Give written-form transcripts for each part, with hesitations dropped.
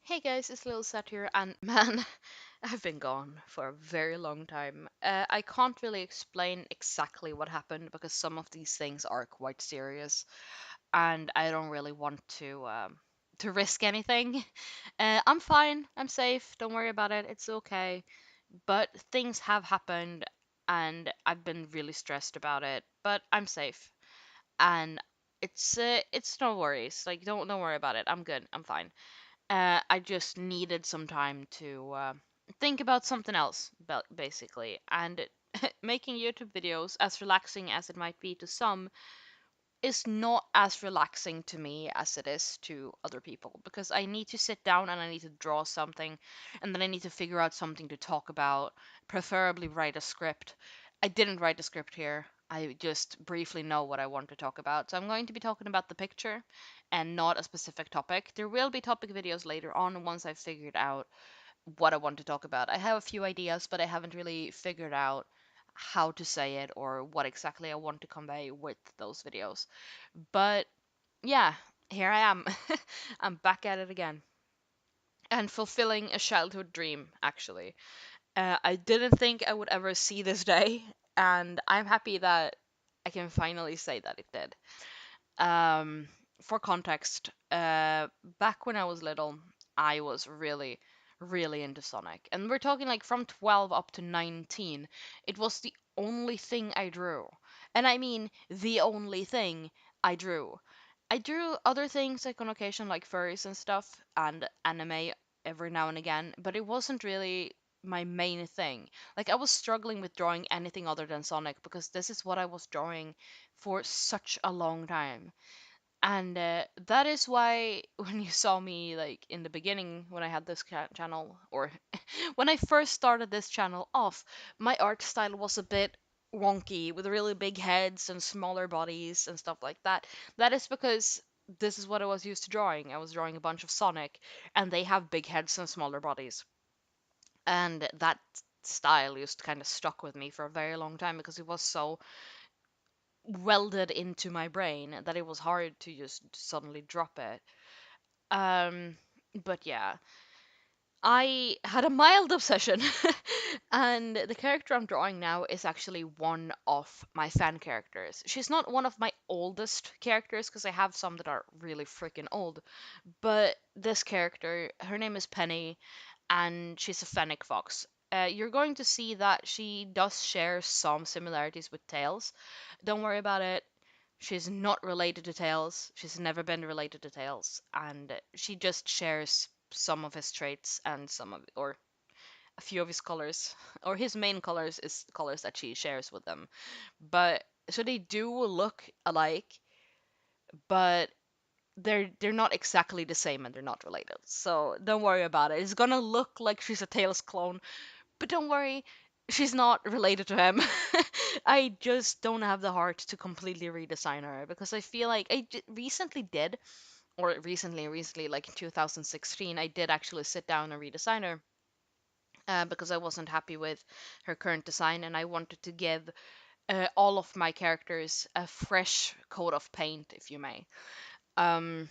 Hey guys, it's LittleSatyr, and man, I've been gone for a very long time. I can't really explain exactly what happened because some of these things are quite serious, and I don't really want to risk anything. I'm fine, I'm safe, don't worry about it, it's okay. But things have happened, and I've been really stressed about it. But I'm safe, and it's no worries. Like don't worry about it. I'm good. I'm fine. I just needed some time to think about something else, basically. And making YouTube videos, as relaxing as it might be to some, is not as relaxing to me as it is to other people because I need to sit down and I need to draw something and then I need to figure out something to talk about, preferably write a script. I didn't write a script here. I just briefly know what I want to talk about. So I'm going to be talking about the picture and not a specific topic. There will be topic videos later on once I've figured out what I want to talk about. I have a few ideas, but I haven't really figured out how to say it or what exactly I want to convey with those videos. But yeah, here I am. I'm back at it again. And fulfilling a childhood dream, actually. I didn't think I would ever see this day, and I'm happy that I can finally say that it did. Um, for context, back when I was little, I was really, really into Sonic. And we're talking like from 12 up to 19. It was the only thing I drew. And I mean, the only thing I drew. I drew other things like on occasion, like furries and stuff, and anime every now and again, but it wasn't really my main thing. Like, I was struggling with drawing anything other than Sonic because this is what I was drawing for such a long time. And that is why when you saw me like in the beginning when I had this channel or when I first started this channel off, my art style was a bit wonky with really big heads and smaller bodies and stuff like that. That is because this is what I was used to drawing. I was drawing a bunch of Sonic and they have big heads and smaller bodies. And that style just kind of stuck with me for a very long time because it was so welded into my brain that it was hard to just suddenly drop it. Um, but yeah, I had a mild obsession, and the character I'm drawing now is actually one of my fan characters. She's not one of my oldest characters because I have some that are really freaking old, but this character, her name is Penny, and she's a fennec fox. You're going to see that she does share some similarities with Tails. Don't worry about it. She's not related to Tails. She's never been related to Tails, and she just shares some of his traits and some of, or a few of his colors, or his main colors is colors that she shares with them. But so they do look alike, but they're not exactly the same and they're not related. So don't worry about it. It's gonna look like she's a Tails clone, but don't worry, she's not related to him. I just don't have the heart to completely redesign her because I feel like recently did, or recently, like in 2016, I did actually sit down and redesign her. Because I wasn't happy with her current design, and I wanted to give all of my characters a fresh coat of paint, if you may. Um,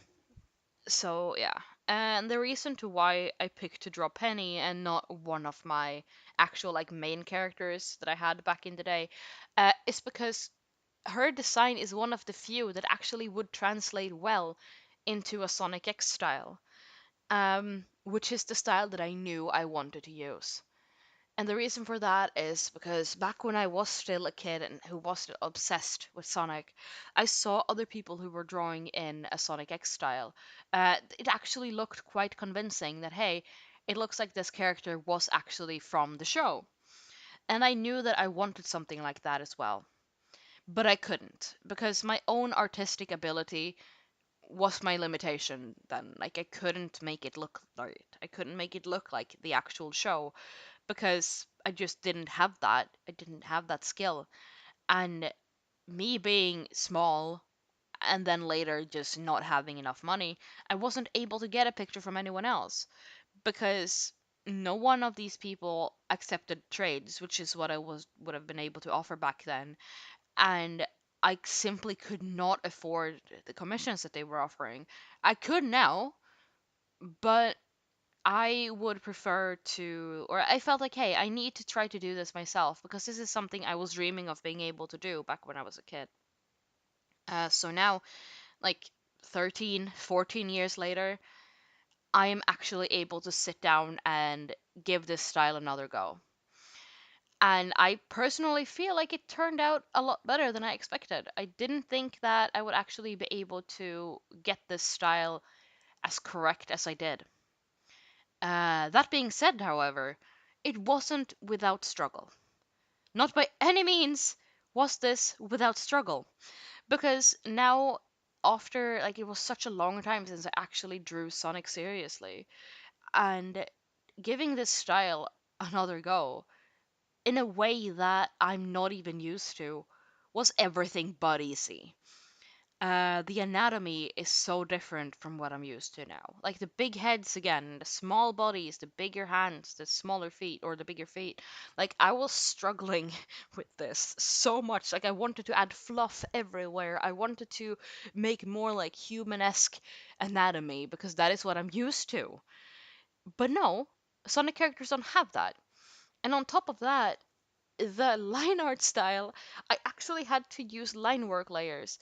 so yeah, and the reason to why I picked to draw Penny and not one of my actual like main characters that I had back in the day, is because her design is one of the few that actually would translate well into a Sonic X style, which is the style that I knew I wanted to use. And the reason for that is because back when I was still a kid and who was still obsessed with Sonic, I saw other people who were drawing in a Sonic X style. It actually looked quite convincing that, hey, it looks like this character was actually from the show. And I knew that I wanted something like that as well. But I couldn't because my own artistic ability was my limitation then. Like, I couldn't make it look right. I couldn't make it look like the actual show because I just didn't have that. I didn't have that skill. And me being small and then later just not having enough money, I wasn't able to get a picture from anyone else because no one of these people accepted trades, which is what I would have been able to offer back then. And I simply could not afford the commissions that they were offering. I could now, but I would prefer to, or I felt like, hey, I need to try to do this myself because this is something I was dreaming of being able to do back when I was a kid. So now, like 13, 14 years later, I am actually able to sit down and give this style another go. And I personally feel like it turned out a lot better than I expected. I didn't think that I would actually be able to get this style as correct as I did. That being said, however, it wasn't without struggle. Not by any means was this without struggle. Because now, after, like, it was such a long time since I actually drew Sonic seriously, and giving this style another go in a way that I'm not even used to was everything but easy. The anatomy is so different from what I'm used to now. Like the big heads again, the small bodies, the bigger hands, the smaller feet, or the bigger feet. Like I was struggling with this so much. Like I wanted to add fluff everywhere. I wanted to make more like human-esque anatomy because that is what I'm used to. But no, Sonic characters don't have that. And on top of that, the line art style, I actually had to use line work layers,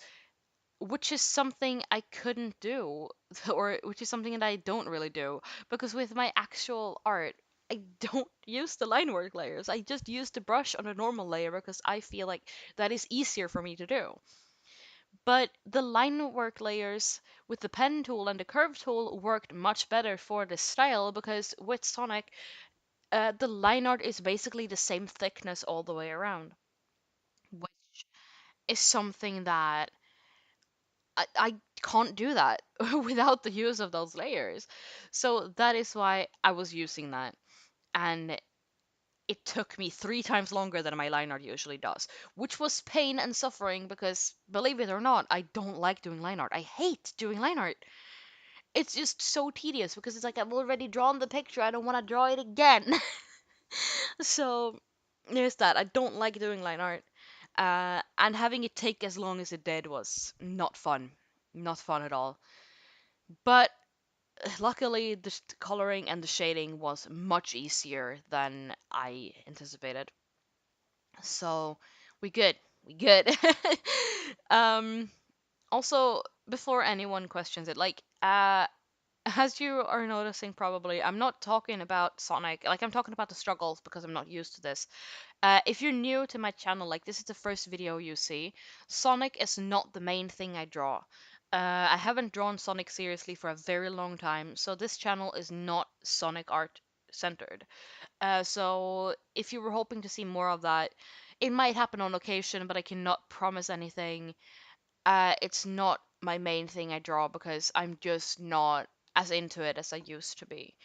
which is something I couldn't do, or which is something that I don't really do, because with my actual art, I don't use the line work layers. I just use the brush on a normal layer because I feel like that is easier for me to do. But the line work layers with the pen tool and the curve tool worked much better for this style because with Sonic, the line art is basically the same thickness all the way around, which is something that I can't do that without the use of those layers. So that is why I was using that. And it took me 3 times longer than my line art usually does, which was pain and suffering because, believe it or not, I don't like doing line art. I hate doing line art. It's just so tedious because it's like I've already drawn the picture, I don't want to draw it again. So there's that. I don't like doing line art. And having it take as long as it did was not fun. Not fun at all. But luckily, the coloring and the shading was much easier than I anticipated. So we good. We good. um, Also, before anyone questions it, like, as you are noticing, probably, I'm not talking about Sonic. Like, I'm talking about the struggles because I'm not used to this. If you're new to my channel, like this is the first video you see, Sonic is not the main thing I draw. I haven't drawn Sonic seriously for a very long time, so this channel is not Sonic art centered. So if you were hoping to see more of that, it might happen on occasion, but I cannot promise anything. It's not my main thing I draw because I'm just not as into it as I used to be.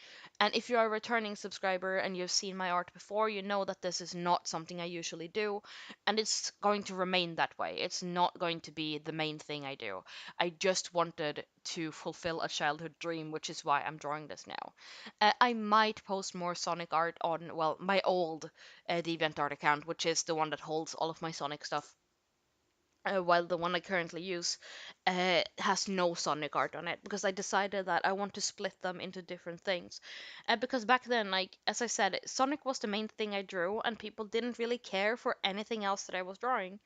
And if you're a returning subscriber and you've seen my art before, you know that this is not something I usually do, and it's going to remain that way. It's not going to be the main thing I do. I just wanted to fulfill a childhood dream, which is why I'm drawing this now. I might post more Sonic art on, well, my old DeviantArt account, which is the one that holds all of my Sonic stuff, while the one I currently use has no Sonic art on it because I decided that I want to split them into different things. Because back then, like as I said, Sonic was the main thing I drew, and people didn't really care for anything else that I was drawing.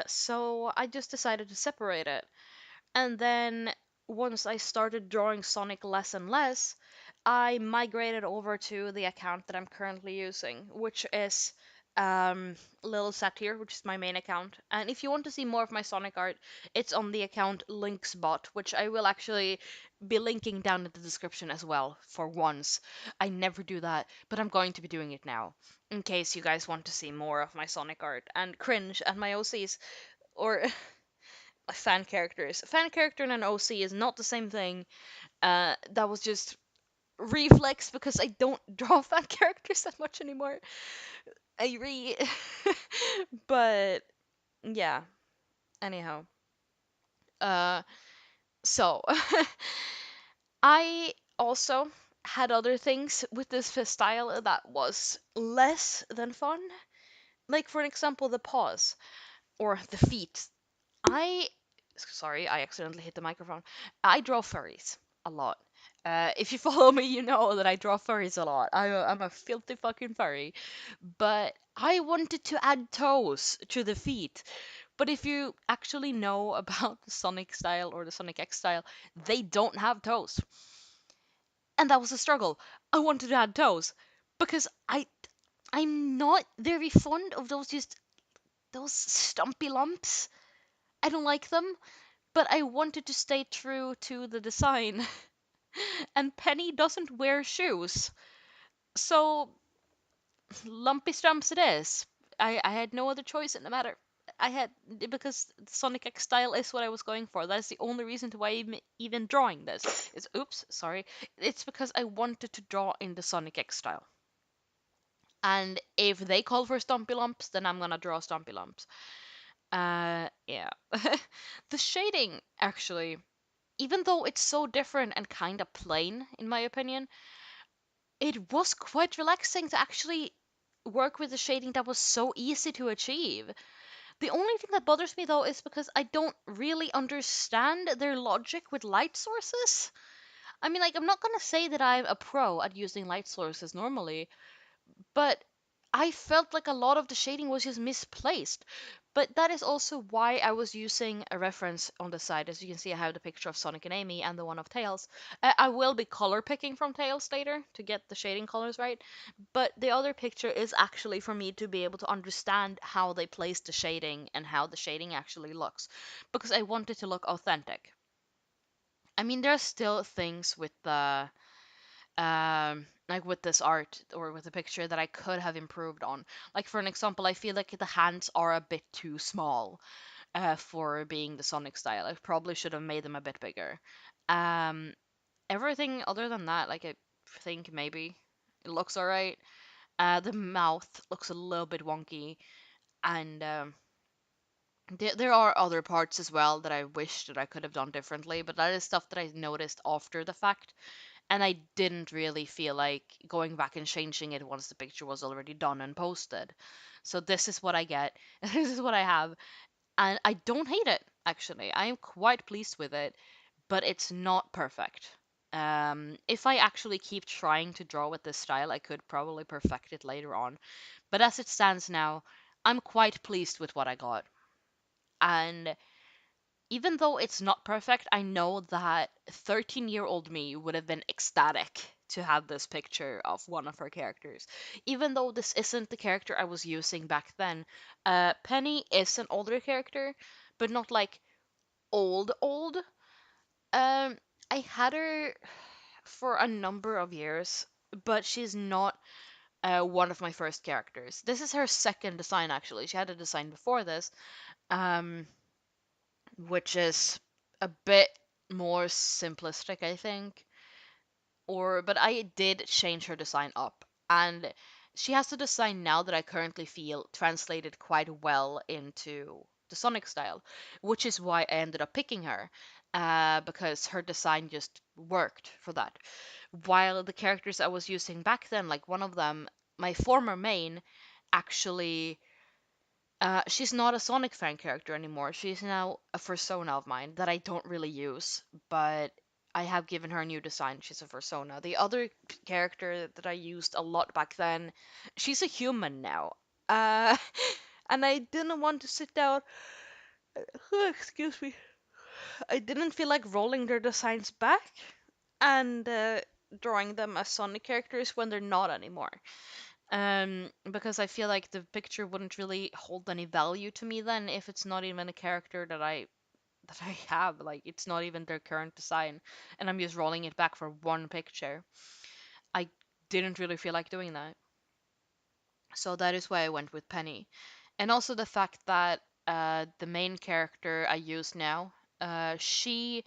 So I just decided to separate it. And then once I started drawing Sonic less and less, I migrated over to the account that I'm currently using, which is LittleSatyr, which is my main account. And if you want to see more of my Sonic art, it's on the account linksbot, which I will actually be linking down in the description as well for once. I never do that, but I'm going to be doing it now, in case you guys want to see more of my Sonic art and cringe at my OCs or fan characters. Fan character and an OC is not the same thing. That was just reflex because I don't draw fan characters that much anymore. I re but yeah, anyhow. Uh so I also had other things with this style that was less than fun. Like for example the paws or the feet. I Sorry, I accidentally hit the microphone. I draw furries a lot. If you follow me, you know that I draw furries a lot. I'm a filthy fucking furry. But I wanted to add toes to the feet. But if you actually know about the Sonic style or the Sonic X style, they don't have toes. And that was a struggle. I wanted to add toes because I'm not very fond of those stumpy lumps. I don't like them, but I wanted to stay true to the design. And Penny doesn't wear shoes. So lumpy stumps it is. I had no other choice in the matter. I had because Sonic X style is what I was going for. That is the only reason to why I'm even drawing this. Is oops, sorry. It's because I wanted to draw in the Sonic X style. And if they call for Stompy Lumps, then I'm gonna draw Stompy Lumps. Yeah. The shading, actually, even though it's so different and kind of plain, in my opinion, it was quite relaxing to actually work with a shading that was so easy to achieve. The only thing that bothers me though is because I don't really understand their logic with light sources. I mean, like, I'm not gonna say that I'm a pro at using light sources normally, but I felt like a lot of the shading was just misplaced. But that is also why I was using a reference on the side. As you can see, I have the picture of Sonic and Amy and the one of Tails. I will be color picking from Tails later to get the shading colors right. But the other picture is actually for me to be able to understand how they placed the shading and how the shading actually looks. Because I want it to look authentic. I mean, there are still things with the like with this art or with the picture that I could have improved on. Like for an example, I feel like the hands are a bit too small for being the Sonic style. I probably should have made them a bit bigger. Um, Everything other than that, like I think maybe it looks alright. The mouth looks a little bit wonky, and there are other parts as well that I wish that I could have done differently. But that is stuff that I noticed after the fact, and I didn't really feel like going back and changing it once the picture was already done and posted. So this is what I get. This is what I have, and I don't hate it actually. I am quite pleased with it, but it's not perfect. If I actually keep trying to draw with this style, I could probably perfect it later on. But as it stands now, I'm quite pleased with what I got. And even though it's not perfect, I know that 13-year-old me would have been ecstatic to have this picture of one of her characters. Even though this isn't the character I was using back then, Penny is an older character, but not like old old. Um, I had her for a number of years, but she's not one of my first characters. This is her second design actually. She had a design before this. Um, which is a bit more simplistic, I think. But I did change her design up, and she has a design now that I currently feel translated quite well into the Sonic style, which is why I ended up picking her, because her design just worked for that. While the characters I was using back then, like one of them, my former main, actually she's not a Sonic fan character anymore. She's now a persona of mine that I don't really use, but I have given her a new design. She's a persona. The other character that I used a lot back then, she's a human now. Uh, and I didn't want to sit down. Excuse me. I didn't feel like rolling their designs back and drawing them as Sonic characters when they're not anymore. Because I feel like the picture wouldn't really hold any value to me then if it's not even a character that I have. Like it's not even their current design, and I'm just rolling it back for one picture. I didn't really feel like doing that, so that is why I went with Penny, and also the fact that the main character I use now, she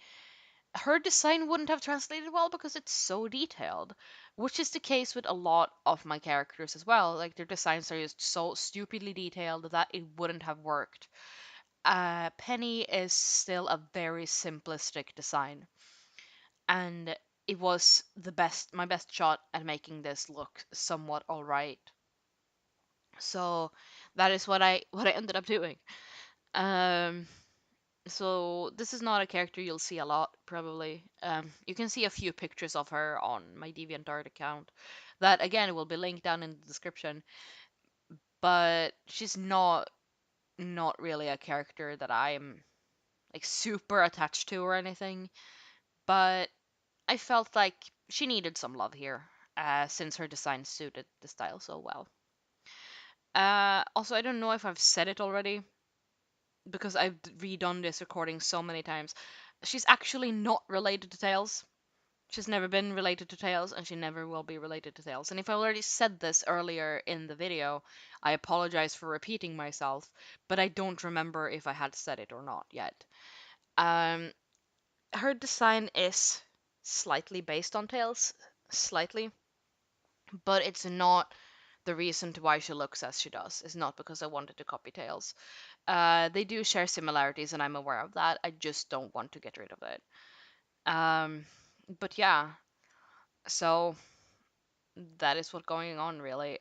her design wouldn't have translated well because it's so detailed, which is the case with a lot of my characters as well. Like their designs are just so stupidly detailed that it wouldn't have worked. Penny is still a very simplistic design, and it was my best shot at making this look somewhat alright. So that is what I ended up doing. Um, So this is not a character you'll see a lot, probably. You can see a few pictures of her on my DeviantArt account. That again will be linked down in the description. But she's not really a character that I'm like super attached to or anything. But I felt like she needed some love here, since her design suited the style so well. Also, I don't know if I've said it already because I've redone this recording so many times. She's actually not related to Tails. She's never been related to Tails, and she never will be related to Tails. And if I already said this earlier in the video, I apologize for repeating myself, but I don't remember if I had said it or not yet. Um, Her design is slightly based on Tails, slightly, but it's not the reason to why she looks as she does. It's not because I wanted to copy Tails. They do share similarities, and I'm aware of that. I just don't want to get rid of it. Um, but yeah, so that is what's going on, really.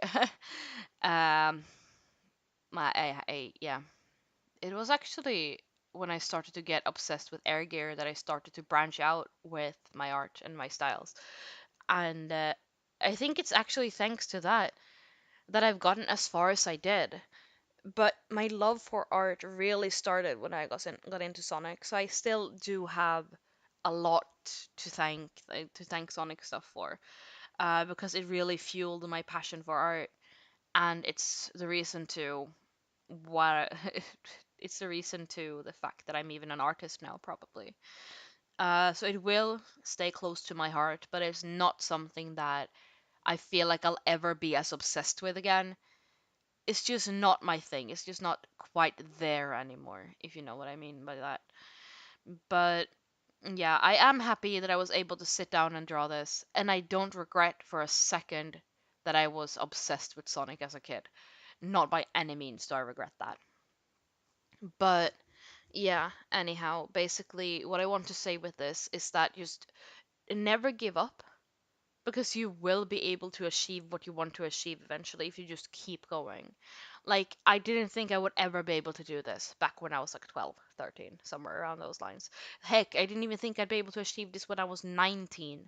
um, yeah, it was actually when I started to get obsessed with air gear that I started to branch out with my art and my styles, and I think it's actually thanks to that I've gotten as far as I did. But my love for art really started when I got into Sonic, so I still do have a lot to thank Sonic stuff for, because it really fueled my passion for art, and it's the reason to what it's the reason to the fact that I'm even an artist now, probably. So it will stay close to my heart, but it's not something that I feel like I'll ever be as obsessed with again. It's just not my thing. It's just not quite there anymore, if you know what I mean by that. But yeah, I am happy that I was able to sit down and draw this, and I don't regret for a second that I was obsessed with Sonic as a kid. Not by any means do I regret that. But yeah, anyhow, basically, what I want to say with this is that just never give up, because you will be able to achieve what you want to achieve eventually if you just keep going. Like, I didn't think I would ever be able to do this back when I was like 12, 13, somewhere around those lines. Heck, I didn't even think I'd be able to achieve this when I was 19.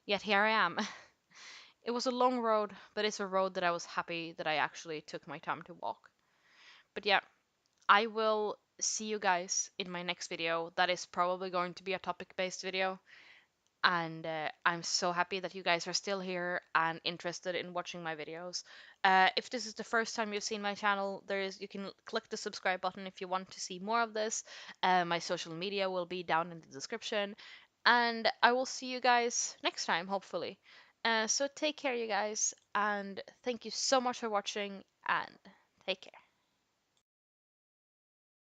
Yet here I am. It was a long road, but it's a road that I was happy that I actually took my time to walk. But yeah, I will see you guys in my next video. That is probably going to be a topic-based video. And I'm so happy that you guys are still here and interested in watching my videos. If this is the first time you've seen my channel, you can click the subscribe button if you want to see more of this. My social media will be down in the description, and I will see you guys next time, hopefully. So take care, you guys, and thank you so much for watching, and take care.